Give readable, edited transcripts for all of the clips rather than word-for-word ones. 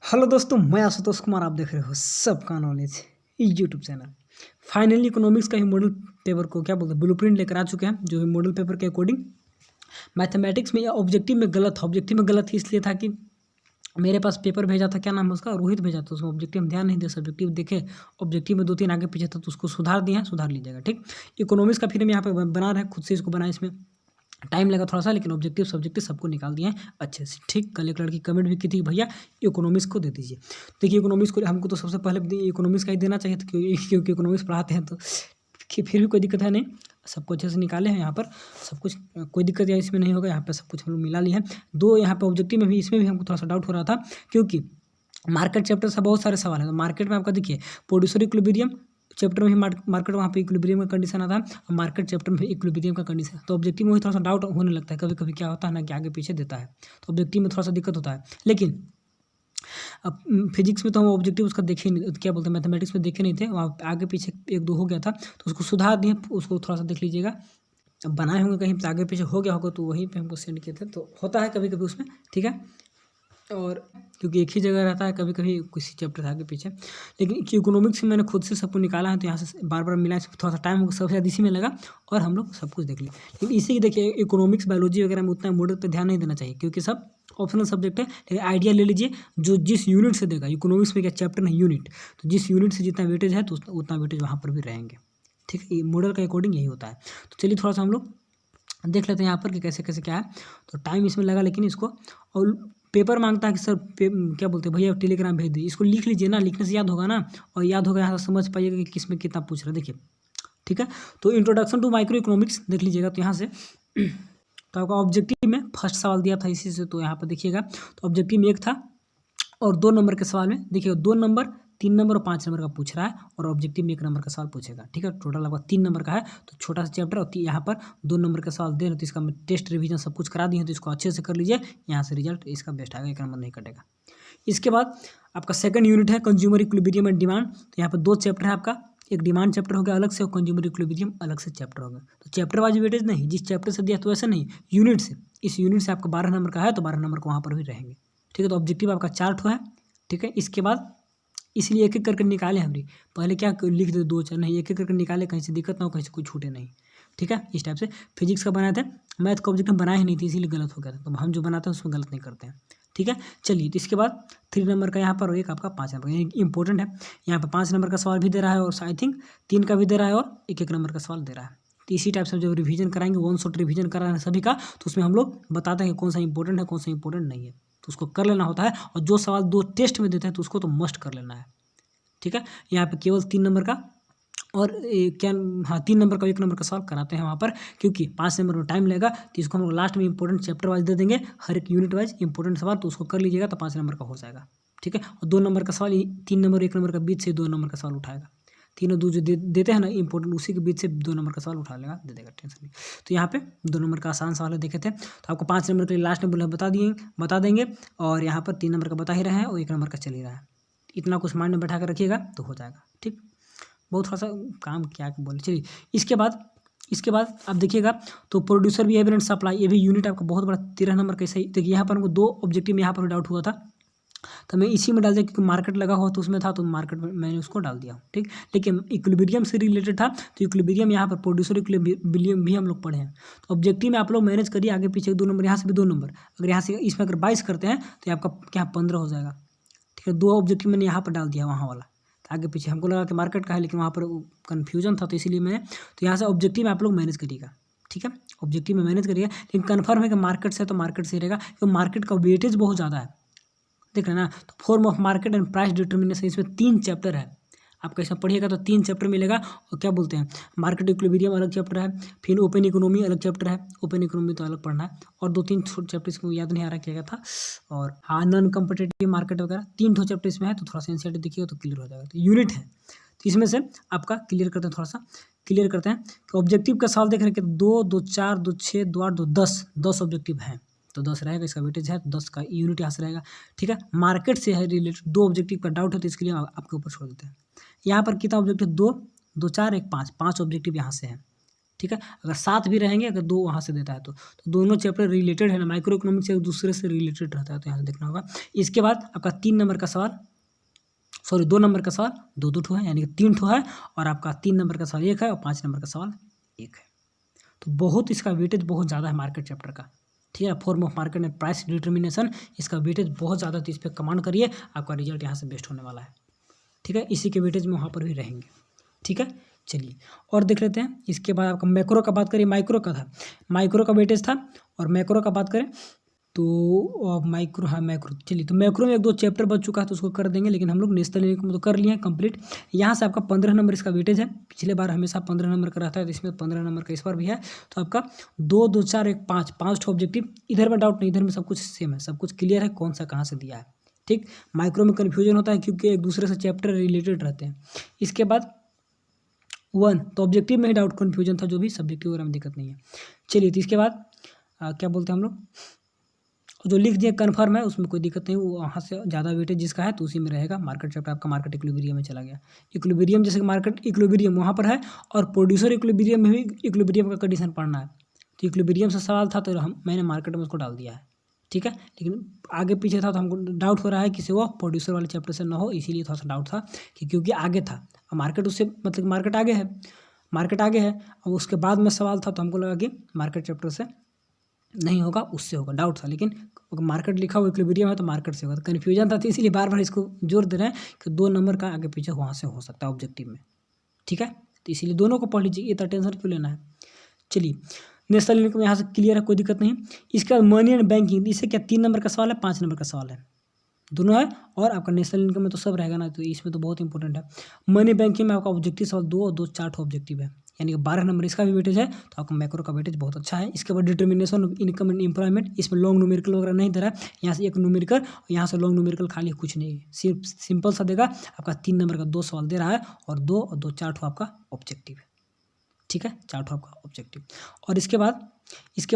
Hello दोस्तों, मैं आशुतोष कुमार। आप देख रहे हो सबका knowledge YouTube channel. Finally economics का ही मॉडल पेपर को क्या बोलते हैं, ब्लूप्रिंट लेकर आ चुके हैं, जो मॉडल पेपर के अकॉर्डिंग मैथमेटिक्स में या ऑब्जेक्टिव में गलत था। ऑब्जेक्टिव में गलत ही इसलिए था कि मेरे पास पेपर भेजा था, क्या नाम है उसका, रोहित भेजा था। उसमें ऑब्जेक्टिव हम ध्यान नहीं दे, सब्जेक्टिव देखे, ऑब्जेक्टिव में 2-3 आगे पीछे था तो उसको सुधार दिए हैं, सुधार लीजिएगा ठीक। इकोनॉमिक्स का फिर हम यहाँ पे बना रहे हैं, खुद से इसको बनाए, इसमें टाइम लगा थोड़ा सा, लेकिन ऑब्जेक्टिव सब्जेक्टिव सबको निकाल दिए हैं अच्छे से ठीक। कल एक लड़की कमेंट भी की थी, भैया इकोनॉमिक्स को दे दीजिए। देखिए इकोनॉमिक्स को हमको तो सबसे पहले इकोनॉमिक्स का ही देना चाहिए था, क्योंकि इकोनॉमिक्स पढ़ाते हैं तो फिर भी कोई दिक्कत है नहीं, सबको अच्छे से निकाले हैं यहाँ पर। सब कुछ कोई दिक्कत या इसमें नहीं होगा, यहाँ पर सब कुछ हम लोग मिला लिए हैं। दो यहाँ पर ऑब्जेक्टिव में भी, इसमें भी हमको थोड़ा सा डाउट हो रहा था, क्योंकि मार्केट चैप्टर से बहुत सारे सवाल हैं। तो मार्केट में आपका देखिए प्रोड्यूसर इक्विलिब्रियम चैप्टर में ही मार्केट, वहाँ पे इक्विलिब्रियम का कंडीशन आता है, और मार्केट चैप्टर में इक्विलिब्रियम का कंडीशन। तो ऑब्जेक्टिव में वही थोड़ा सा डाउट होने लगता है, कभी कभी क्या होता है ना कि आगे पीछे देता है, तो ऑब्जेक्टिव में थोड़ा सा दिक्कत होता है। लेकिन अब फिजिक्स में तो हम ऑब्जेक्टिव उसका देखे नहीं, क्या बोलते हैं, मैथमेटिक्स में देखे नहीं थे, वहाँ आगे पीछे 1-2 हो गया था, तो उसको सुधार दिए, उसको थोड़ा सा देख लीजिएगा। अब बनाए होंगे कहीं पे आगे पीछे हो गया होगा, तो वहीं पे हमको सेंड किए थे, तो होता है कभी कभी उसमें, ठीक है। और क्योंकि एक ही जगह रहता है, कभी कभी किसी चैप्टर आगे पीछे, लेकिन इकोनॉमिक्स में मैंने खुद से सबको निकाला है, तो यहाँ से बार बार मिला, थोड़ा सा टाइम सबसे ज़्यादा इसी में लगा, और हम लोग सब कुछ देख लिए। लेकिन इसी की देखिए, इकोनॉमिक्स बायोलॉजी वगैरह में उतना मॉडल पे ध्यान नहीं देना चाहिए, क्योंकि सब ऑप्शनल सब्जेक्ट है। लेकिन आइडिया ले लीजिए, जो जिस यूनिट से देगा, इकोनॉमिक्स में क्या चैप्टर नहीं यूनिट, तो जिस यूनिट से जितना वेटेज है तो उतना वेटेज वहाँ पर भी रहेंगे, ठीक है। मॉडल का अकॉर्डिंग यही होता है। तो चलिए थोड़ा सा हम लोग देख लेते हैं यहाँ पर कि कैसे कैसे क्या है। तो टाइम इसमें लगा, लेकिन इसको, और पेपर मांगता है कि सर क्या बोलते हैं, भैया टेलीग्राम भेज दीजिए। इसको लिख लीजिए ना, लिखने से याद होगा ना, और याद होगा, यहाँ से समझ पाइएगा कि किस में कितना पूछ रहा है, देखिए ठीक है। तो इंट्रोडक्शन टू माइक्रो इकोनॉमिक्स देख लीजिएगा, तो यहाँ से तो आपका ऑब्जेक्टिव में फर्स्ट सवाल दिया था इसी से, तो यहाँ पर देखिएगा, तो ऑब्जेक्टिव में 1 था, और 2 नंबर के सवाल में देखिएगा 2 नंबर, 3 नंबर और 5 नंबर का पूछ रहा है, और ऑब्जेक्टिव में 1 नंबर का सवाल पूछेगा, ठीक है। टोटल लगभग 3 नंबर का है, तो छोटा सा चैप्टर, और यहाँ पर 2 नंबर का सवाल दे रहे, तो इसका टेस्ट रिवीजन सब कुछ करा दिए, तो इसको अच्छे से कर लीजिए, यहाँ से रिजल्ट इसका बेस्ट आएगा, 1 नंबर नहीं कटेगा। इसके बाद आपका सेकंड यूनिट है कंज्यूमर इक्विलिब्रियम एंड डिमांड। तो यहाँ पर 2 चैप्टर है आपका, एक डिमांड चैप्टर हो गया अलग से, और कंज्यूमर इक्विलिब्रियम अलग से चैप्टर हो गया। तो चैप्टर वाइज वेटेज नहीं, जिस चैप्टर से दिया तो ऐसा नहीं, यूनिट से, इस यूनिट से आपका 12 नंबर का है, तो 12 नंबर को वहाँ पर भी रहेंगे, ठीक है। तो ऑब्जेक्टिव आपका 4 ठो है, ठीक है। इसके बाद इसलिए एक एक करके निकाले हमने, पहले क्या लिख दे 2-4 नहीं, एक एक करके निकाले, कहीं से दिक्कत ना हो, कहीं से कुछ छूटे नहीं, ठीक है। इस टाइप से फिजिक्स का बनाए थे, मैथ का ऑब्जेक्टिव बनाए ही नहीं थे, इसीलिए गलत हो गया था। तो हम जो बनाते हैं उसमें गलत नहीं करते हैं, ठीक है। चलिए, तो इसके बाद 3 नंबर का यहाँ पर, और एक आपका 5 नंबर का इंपॉर्टेंट है। यहाँ पर 5 नंबर का सवाल भी दे रहा है, और आई थिंक 3 का भी दे रहा है, और 1-1 नंबर का सवाल दे रहा है। तो इसी टाइप से जब रिवीजन कराएंगे, 1 शॉट रिवीजन करा है सभी का, तो उसमें हम लोग बताते हैं कौन सा इंपॉर्टेंट है, कौन सा इंपॉर्टेंट नहीं है, तो उसको कर लेना होता है। और जो सवाल 2 टेस्ट में देते हैं, तो उसको तो मस्ट कर लेना है, ठीक है। यहाँ पे केवल 3 नंबर का, और क्या, हाँ 3 नंबर का 1 नंबर का सवाल कराते हैं वहाँ पर, क्योंकि 5 नंबर में टाइम लगेगा, तो इसको हम लोग लास्ट में इंपॉर्टेंट चैप्टर वाइज दे देंगे, हर एक यूनिट वाइज इंपॉर्टेंट सवाल, तो उसको कर लीजिएगा, तो 5 नंबर का हो जाएगा, ठीक है। और 2 नंबर का सवाल, 3 नंबर 1 नंबर का बीच से 2 नंबर का सवाल उठाएगा, तीनों दो जो देते हैं ना इंपॉर्टेंट, उसी के बीच से 2 नंबर का सवाल उठा लेगा, दे देगा, टेंशन नहीं। तो यहाँ पे 2 नंबर का आसान सवाल है, देखे थे। तो आपको 5 नंबर के लिए लास्ट में बोला बता देंगे, और यहाँ पर 3 नंबर का बता ही रहे हैं, और 1 नंबर का चल ही रहा है। इतना कुछ माइंड में बैठा कर रखिएगा तो हो जाएगा, ठीक। बहुत थोड़ा सा काम क्या बोले, चलिए। इसके बाद आप देखिएगा, तो प्रोड्यूसर बिहेवियर एंड सप्लाई, ये भी यूनिट आपका बहुत बड़ा 13 नंबर का। सही देखिए, यहाँ पर हमको 2 ऑब्जेक्टिव में यहाँ पर डाउट हुआ था, तो मैं इसी में डाल दिया, क्योंकि मार्केट लगा हुआ तो उसमें था, तो मार्केट में मैंने उसको डाल दिया, ठीक। लेकिन इक्विलिब्रियम से रिलेटेड था, तो इक्विलिब्रियम यहाँ पर प्रोड्यूसर इक्विलिब्रियम भी हम लोग पढ़े हैं। तो ऑब्जेक्टिव में आप लोग मैनेज करिए, आगे पीछे 2 नंबर, यहाँ से भी 2 नंबर, अगर यहाँ से इसमें अगर 22 करते हैं, तो आपका क्या 15 हो जाएगा, ठीक है। 2 ऑब्जेक्टिव मैंने यहाँ पर डाल दिया, वहाँ वाला आगे पीछे, हमको लगा कि मार्केट का है, लेकिन वहाँ पर कन्फ्यूजन था, तो इसीलिए मैंने, तो यहाँ से ऑब्जेक्टिव में आप लोग मैनेज करिएगा, ठीक है। ऑब्जेक्टिव में मैनेज करिएगा, लेकिन कन्फर्म है कि मार्केट से, तो मार्केट से रहेगा, क्योंकि मार्केट का वेटेज बहुत ज़्यादा है, देख रहे हैं ना। तो form of market and price determination, इसमें 3 चैप्टर है, आपका इसमें पढ़िएगा तो 3 चैप्टर मिलेगा। और क्या बोलते हैं, मार्केट इक्विलिब्रियम अलग चैप्टर है, फिर ओपन इकोनॉमी अलग चैप्टर है, ओपन इकोनॉमी तो अलग पढ़ना है, और 2-3 छोटे चैप्टर इसको याद नहीं आ रहा क्या था, और हाँ नॉन कम्पिटिटिव मार्केट वगैरह 3 ठो चैप्टर इसमें है, तो थोड़ा सा एनसीईआरटी देखिएगा तो क्लियर हो जाएगा। तो यूनिट है, तो इसमें से आपका क्लियर करते हैं, थोड़ा सा क्लियर करते हैं कि ऑब्जेक्टिव का सवाल देख रहे हैं कि 2, 2, 4, 2, 6, 2, 8, 2, 10 ऑब्जेक्टिव हैं, तो 10 रहेगा, इसका वेटेज है, तो 10 का यूनिट यहाँ से रहेगा, ठीक है। मार्केट से है रिलेटेड 2 ऑब्जेक्टिव का डाउट है, तो इसके लिए आपके ऊपर छोड़ देते हैं। यहाँ पर कितना ऑब्जेक्टिव, 2, 2, 4, 1, 5 ऑब्जेक्टिव यहाँ से है, ठीक है। अगर 7 भी रहेंगे, अगर 2 वहाँ से देता है तो दोनों चैप्टर रिलेटेड है ना, माइक्रो इकोनॉमिक्स एक दूसरे से रिलेटेड रहता है, तो यहाँ से देखना होगा। इसके बाद आपका 3 नंबर का सवाल, सॉरी 2 नंबर का सवाल 2 ठो है, यानी कि 3 ठो है, और आपका 3 नंबर का सवाल 1 है, और 5 नंबर का सवाल 1 है। तो बहुत इसका वेटेज बहुत ज़्यादा है मार्केट चैप्टर का, ठीक है। फॉर्म ऑफ मार्केट में प्राइस डिटर्मिनेशन, इसका वेटेज बहुत ज़्यादा, तो इस पर कमांड करिए, आपका रिजल्ट यहाँ से बेस्ट होने वाला है, ठीक है। इसी के वेटेज में वहाँ पर भी रहेंगे, ठीक है। चलिए और देख लेते हैं। इसके बाद आपका मैक्रो का बात करिए, माइक्रो का था, माइक्रो का वेटेज था, और मैक्रो का बात करें तो माइक्रो, हाँ मैक्रो, चलिए तो मैक्रो में 1-2 चैप्टर बच चुका है तो उसको कर देंगे, लेकिन हम लोग नेशनल इनकम में तो कर लिए हैं कंप्लीट। यहाँ से आपका 15 नंबर इसका वेटेज है, पिछले बार हमेशा 15 नंबर का रहता है, तो इसमें 15 नंबर का इस बार भी है। तो आपका 2, 2, 4, 1, 5 ठो ऑब्जेक्टिव, इधर में डाउट नहीं, इधर में सब कुछ सेम है, सब कुछ क्लियर है कौन सा कहाँ से दिया है, ठीक। माइक्रो में कन्फ्यूजन होता है क्योंकि एक दूसरे से चैप्टर रिलेटेड रहते हैं। इसके बाद 1 तो ऑब्जेक्टिव में ही डाउट कन्फ्यूजन था, जो भी सब्जेक्टिव वगैरह में दिक्कत नहीं है। चलिए तो इसके बाद क्या बोलते हैं हम लोग, जो लिख दिए कन्फर्म है उसमें कोई दिक्कत नहीं, वो वहाँ से ज़्यादा वेटेज जिसका है तो उसी में रहेगा। मार्केट चैप्टर आपका मार्केट इक्विलिब्रियम में चला गया। इक्विलिब्रियम जैसे मार्केट इक्विलिब्रियम वहाँ पर है, और प्रोड्यूसर इक्विलिब्रियम में भी इक्विलिब्रियम का कंडीशन पढ़ना है। तो इक्विलिब्रियम से सवाल था, तो मैंने मार्केट में उसको डाल दिया है, ठीक है। लेकिन आगे पीछे था तो हमको डाउट हो रहा है किसी वो प्रोड्यूसर वाले चैप्टर से ना हो, इसीलिए थोड़ा सा डाउट था कि क्योंकि आगे था, अब मार्केट उससे मतलब मार्केट आगे है, मार्केट आगे है, और उसके बाद में सवाल था, तो हमको लगा कि मार्केट चैप्टर से नहीं होगा, उससे होगा, डाउट था। लेकिन मार्केट लिखा हुआ इक्विलिब्रियम है तो मार्केट से होगा, तो कन्फ्यूजन था, तो इसीलिए बार बार इसको जोर दे रहे हैं कि 2 नंबर का आगे पीछे वहाँ से हो सकता है ऑब्जेक्टिव में, ठीक है। तो इसीलिए दोनों को पढ़ लीजिए, इतना टेंशन क्यों लेना है। चलिए नेशनल इनकम यहाँ से क्लियर है, कोई दिक्कत नहीं। इसके बाद मनी एंड बैंकिंग, इससे क्या 3 नंबर का सवाल है, 5 नंबर का सवाल है, दोनों है। और आपका नेशनल इनकम में तो सब रहेगा ना, तो इसमें तो बहुत इंपॉर्टेंट है। मनी बैंकिंग में आपका ऑब्जेक्टिव सवाल 2 और 2 4 ऑब्जेक्टिव है, यानी कि 12 नंबर इसका भी वेटेज है, तो आपका मैक्रो का वेटेज बहुत अच्छा है। इसके बाद determination of income and employment, इसमें लॉन्ग न्यूमेरिकल वगैरह नहीं दे रहा है, यहाँ से एक न्यूमेरिकल, यहाँ से लॉन्ग न्यूमेरिकल खाली कुछ नहीं है, सिर्फ सिंपल सा देगा। आपका 3 नंबर का 2 सवाल दे रहा है, और 2 और 2 4 आपका ऑब्जेक्टिव है, ठीक है, 4 आपका ऑब्जेक्टिव। और इसके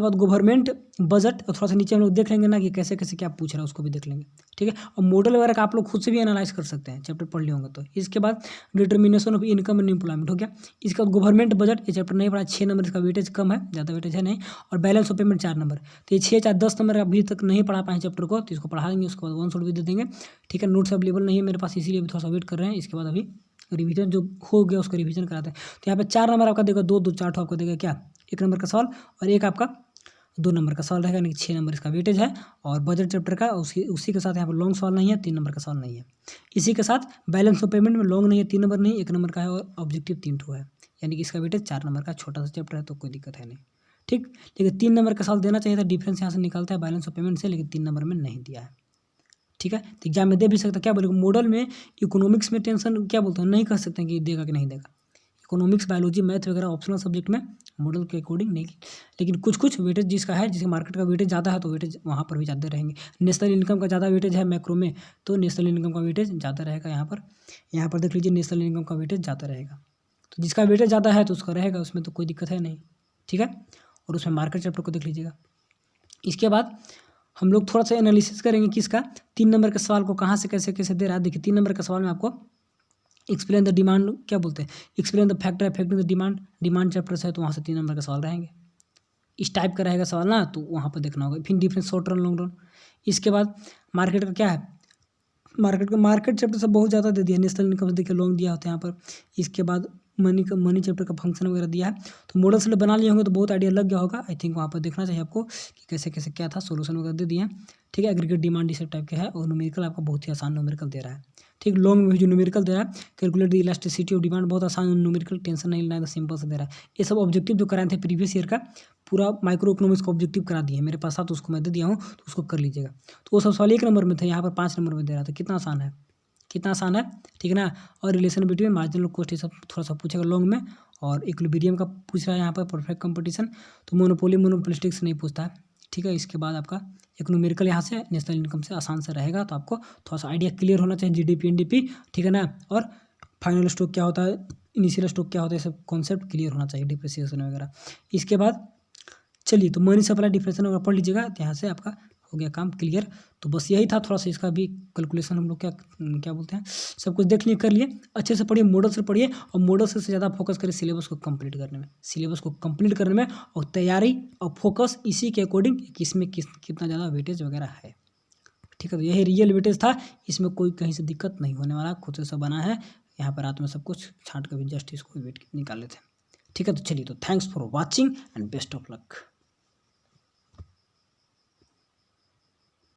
बाद गवर्नमेंट बजट, और थोड़ा सा नीचे हम लोग देख लेंगे ना कि कैसे कैसे क्या पूछ रहा है, उसको भी देख लेंगे, ठीक है। और मॉडल वगैरह का आप लोग खुद से भी एनालाइज कर सकते हैं, चैप्टर पढ़ लिए होंगे तो। इसके बाद determination of income and employment हो गया। इसके बाद गवर्नमेंट बजट, ये चैप्टर नहीं पढ़ा, 6 नंबर इसका वेटेज कम है, ज़्यादा वेटेज है नहीं। और बैलेंस ऑफ पेमेंट 4 नंबर, तो ये 6 4 10 नंबर अभी तक नहीं पढ़ा पाए चैप्टर को, तो इसको पढ़ा देंगे, उसके बाद 1 शॉट भी दे देंगे, ठीक है। नोट्स अवेलेबल नहीं है मेरे पास, इसीलिए थोड़ा सा वेट कर रहे हैं। इसके बाद अभी रिवीजन जो हो गया उसका रिवीजन कराते हैं। तो यहाँ पे 4 नंबर आपका देगा, 2 2 4 आपको देगा क्या, 1 नंबर का सवाल, और एक आपका 2 नंबर का सवाल रहेगा, यानी कि 6 नंबर इसका वेटेज है। और बजट चैप्टर का उसी के साथ यहाँ पर लॉन्ग सवाल नहीं है, 3 नंबर का सवाल नहीं है। इसी के साथ बैलेंस ऑफ पेमेंट में लॉन्ग नहीं है, 3 नंबर नहीं, 1 नंबर का है, और ऑब्जेक्टिव 3 ठो है, यानी कि इसका वेटेज 4 नंबर का, छोटा सा चैप्टर है तो कोई दिक्कत है नहीं, ठीक। लेकिन 3 नंबर का सवाल देना चाहिए था, डिफरेंस यहाँ से निकलता है बैलेंस ऑफ पेमेंट से, लेकिन 3 नंबर में नहीं दिया है, ठीक है। तो एग्जाम में दे भी सकता, क्या बोलेगा मॉडल में, इकोनॉमिक्स में टेंशन क्या बोलते हैं, नहीं कह सकते हैं कि देगा कि नहीं देगा। इकोनॉमिक्स, बायोलॉजी, मैथ वगैरह ऑप्शनल सब्जेक्ट में मॉडल के अकॉर्डिंग नहीं, लेकिन कुछ कुछ वेटेज जिसका है, जिसके मार्केट का वेटेज ज़्यादा है तो वेटेज वहाँ पर भी ज़्यादा रहेंगे। नेशनल इनकम का ज़्यादा वेटेज है मैक्रो में, तो नेशनल इनकम का वेटेज ज़्यादा रहेगा यहाँ पर देख लीजिए, नेशनल इनकम का वेटेज ज़्यादा रहेगा। तो जिसका वेटेज ज़्यादा है तो उसका रहेगा, उसमें तो कोई दिक्कत है नहीं, ठीक है। और उसमें मार्केट चैप्टर को देख लीजिएगा। इसके बाद हम लोग थोड़ा सा एनालिसिस करेंगे किसका, 3 नंबर के सवाल को कहाँ से कैसे कैसे दे रहा है। देखिए 3 नंबर का सवाल में आपको एक्सप्लेन द डिमांड क्या बोलते हैं, explain the factor affecting the demand chapter से है, तो वहाँ से 3 नंबर का सवाल रहेंगे। इस टाइप का रहेगा सवाल ना, तो वहाँ पर देखना होगा। फिर difference short run long run. इसके बाद मार्केट का क्या है, मार्केट चैप्टर से बहुत ज़्यादा दे दिया, नेशनल इनकम से देखिए लॉन्ग दिया होता है यहाँ पर। इसके बाद मनी चैप्टर का फंक्शन वगैरह दिया है, तो मॉडल से बना लिए होंगे तो बहुत आइडिया लग गया होगा। आई थिंक वहाँ पर देखना चाहिए आपको कि कैसे कैसे क्या था, सोल्यूशन वगैरह दे दिए हैं, ठीक है। एग्रीगेट डिमांड इस टाइप के है, और न्यूमेरिकल आपका बहुत ही आसान न्यूमेरिकल दे रहा है, ठीक। लॉन्ग में जो न्यूमेरिकल दे रहा है, calculate the elasticity of demand, बहुत आसान न्यूमेरिकल, टेंशन नहीं लेना है, सिंपल से दे रहा है। ये सब ऑब्जेक्टिव जो कराए थे प्रीवियस ईयर का, पूरा माइक्रो इकोनॉमिक्स का ऑब्जेक्टिव करा दिए मेरे पास, तो उसको मैं दे दिया हूँ, तो उसको कर लीजिएगा। तो वो सब सवाल 1 नंबर में थे, यहाँ पर 5 नंबर में दे रहा था, कितना आसान है, कितना आसान है, ठीक है ना। और रिलेशन बिटवीन मार्जिनल कॉस्ट ये सब थोड़ा सा पूछेगा लॉन्ग में, और इक्विलिब्रियम का पूछ रहा है यहाँ पर, परफेक्ट कंपटीशन, तो मोनोपोलिस्टिक से नहीं पूछता है, ठीक है। इसके बाद आपका एक न्यूमेरिकल यहाँ से नेशनल इनकम से आसान से रहेगा, तो आपको थोड़ा सा आइडिया क्लियर होना चाहिए, जीडीपी एनडीपी, ठीक है ना। और फाइनल स्टॉक क्या होता है, इनिशियल स्टॉक क्या होता है, सब कॉन्सेप्ट क्लियर होना चाहिए, डिप्रिसिएशन वगैरह। इसके बाद चलिए तो मनी सप्लाई डिफरेंशियल वगैरह पढ़ लीजिएगा, तो यहाँ से आपका हो गया काम क्लियर। तो बस यही था, थोड़ा सा इसका भी कैलकुलेशन हम लोग क्या क्या बोलते हैं, सब कुछ देख लिए कर लिए। अच्छे से पढ़िए, मॉडल से पढ़िए, और मॉडल से ज़्यादा फोकस करिए सिलेबस को कंप्लीट करने में, सिलेबस को कंप्लीट करने में, और तैयारी और फोकस इसी के अकॉर्डिंग कि इसमें कितना ज़्यादा वेटेज वगैरह है। ठीक है, तो यही रियल वेटेज था, इसमें कोई कहीं से दिक्कत नहीं होने वाला, खुद से सब बना है। यहाँ पर रात में सब कुछ छांट कर भी जस्ट इसको वेट निकाल लेते हैं। ठीक है, तो चलिए, तो thanks for watching and best of luck.